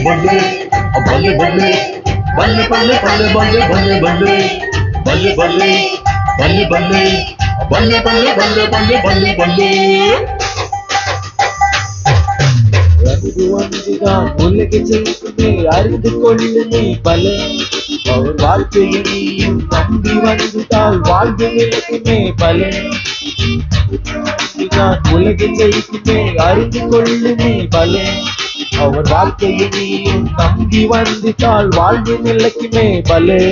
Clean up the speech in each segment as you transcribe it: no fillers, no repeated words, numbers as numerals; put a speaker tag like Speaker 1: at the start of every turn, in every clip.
Speaker 1: बल्ले बल्ले बल्ले बल्ले बल्ले बल्ले बल्ले बल्ले बल्ले बल्ले बल्ले बल्ले बल्ले बल्ले बल्ले बल्ले बल्ले बल्ले बल्ले
Speaker 2: வந்துதான் உலக ஜெயிக்குமே அறிந்து கொள்ளு நீ பலே அவர் வாழ்க்கையை நீயும் நம்பி வந்துதான் வாழ்வு நிலைக்குமே பலே உலக ஜெயிக்குமே அறிந்து கொள்ளு நீ பலே அவர் வாழ்க்கையை நீயும் நம்பி வந்துட்டால் வாழ்வு நிலைக்குமே பலே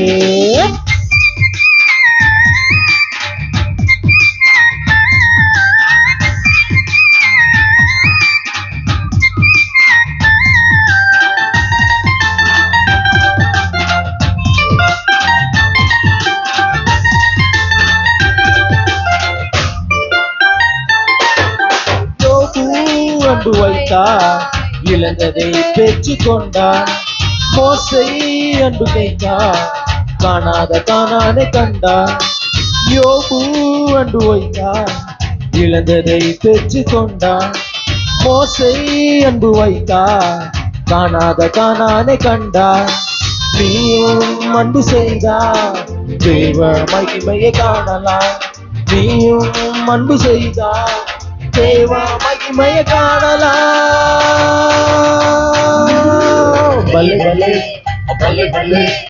Speaker 2: அன்பு வைத்தார் இழந்ததை பெற்றுக் கொண்டார் மோசை அன்பு கைத்தார் காணாத காணானை கண்டார் யோபு அன்பு வைத்தார் இழந்ததை பெற்றுக் கொண்டார் மோசை அன்பு வைத்தார் காணாத காணானை கண்டார் நீயும் அன்பு செய்தார் தேவ மகிமையை காணலாம் நீயும் அன்பு செய்தார் தேவ மகிமையை காணலாம்
Speaker 1: बल्ले बल्ले बल्ले बल्ले